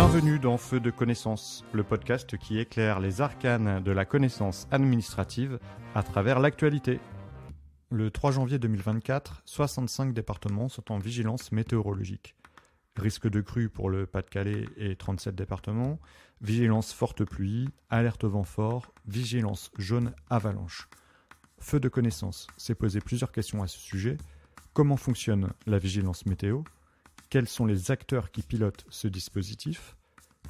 Bienvenue dans Feu de connaissance, le podcast qui éclaire les arcanes de la connaissance administrative à travers l'actualité. Le 3 janvier 2024, 65 départements sont en vigilance météorologique. Risque de crue pour le Pas-de-Calais et 37 départements, vigilance forte pluie, alerte vent fort, vigilance jaune avalanche. Feu de connaissance s'est posé plusieurs questions à ce sujet. Comment fonctionne la vigilance météo ? Quels sont les acteurs qui pilotent ce dispositif ?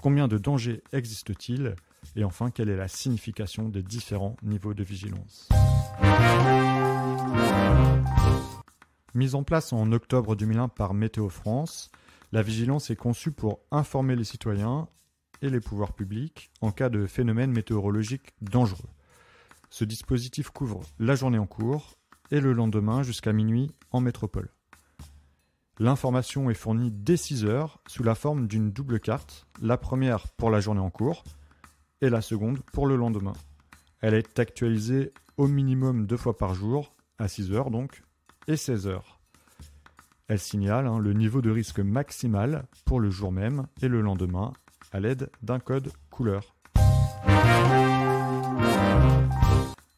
Combien de dangers existe-t-il ? Et enfin, quelle est la signification des différents niveaux de vigilance ? Mise en place en octobre 2001 par Météo France, la vigilance est conçue pour informer les citoyens et les pouvoirs publics en cas de phénomènes météorologiques dangereux. Ce dispositif couvre la journée en cours et le lendemain jusqu'à minuit en métropole. L'information est fournie dès 6 heures sous la forme d'une double carte, la première pour la journée en cours et la seconde pour le lendemain. Elle est actualisée au minimum 2 fois par jour, à 6 heures donc, et 16 heures. Elle signale le niveau de risque maximal pour le jour même et le lendemain à l'aide d'un code couleur.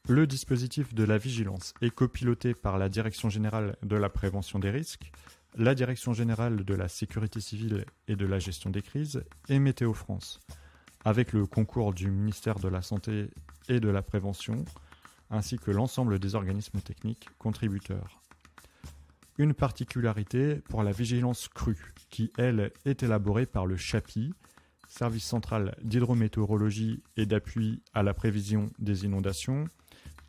Le dispositif de la vigilance est copiloté par la Direction générale de la prévention des risques, la Direction générale de la sécurité civile et de la gestion des crises et Météo France, avec le concours du ministère de la Santé et de la Prévention, ainsi que l'ensemble des organismes techniques contributeurs. Une particularité pour la vigilance crue, qui, elle, est élaborée par le CHAPI, Service central d'hydrométéorologie et d'appui à la prévision des inondations,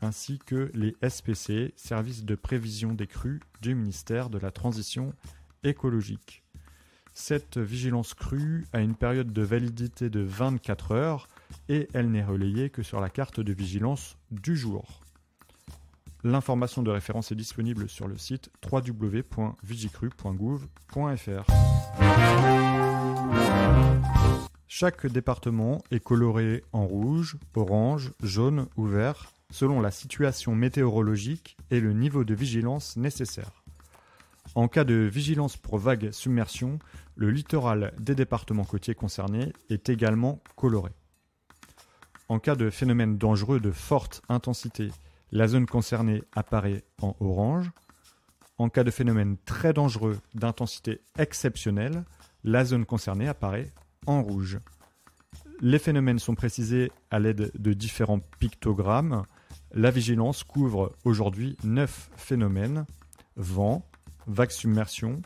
ainsi que les SPC, Services de prévision des crues du ministère de la Transition écologique. Cette vigilance crue a une période de validité de 24 heures et elle n'est relayée que sur la carte de vigilance du jour. L'information de référence est disponible sur le site www.vigicru.gouv.fr. Chaque département est coloré en rouge, orange, jaune ou vert selon la situation météorologique et le niveau de vigilance nécessaire. En cas de vigilance pour vague submersion, le littoral des départements côtiers concernés est également coloré. En cas de phénomène dangereux de forte intensité, la zone concernée apparaît en orange. En cas de phénomène très dangereux d'intensité exceptionnelle, la zone concernée apparaît en rouge. Les phénomènes sont précisés à l'aide de différents pictogrammes. La vigilance couvre aujourd'hui 9 phénomènes: vent, vague submersion,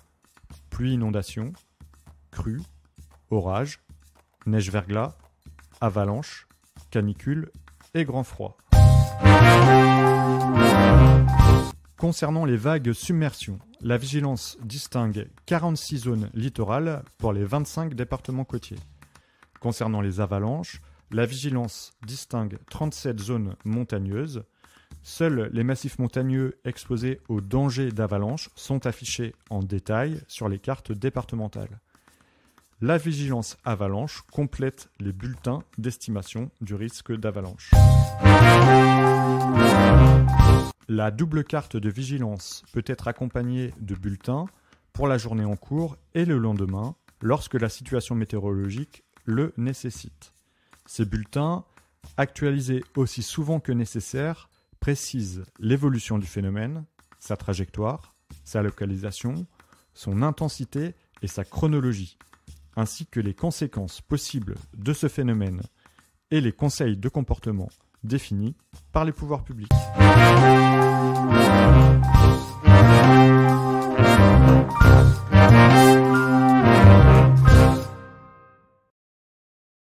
pluie-inondation, crue, orage, neige-verglas, avalanche, canicule et grand froid. Concernant les vagues submersion, la vigilance distingue 46 zones littorales pour les 25 départements côtiers. Concernant les avalanches, la vigilance distingue 37 zones montagneuses. Seuls les massifs montagneux exposés au danger d'avalanche sont affichés en détail sur les cartes départementales. La vigilance avalanche complète les bulletins d'estimation du risque d'avalanche. La double carte de vigilance peut être accompagnée de bulletins pour la journée en cours et le lendemain lorsque la situation météorologique le nécessite. Ces bulletins, actualisés aussi souvent que nécessaire, précisent l'évolution du phénomène, sa trajectoire, sa localisation, son intensité et sa chronologie, ainsi que les conséquences possibles de ce phénomène et les conseils de comportement définis par les pouvoirs publics.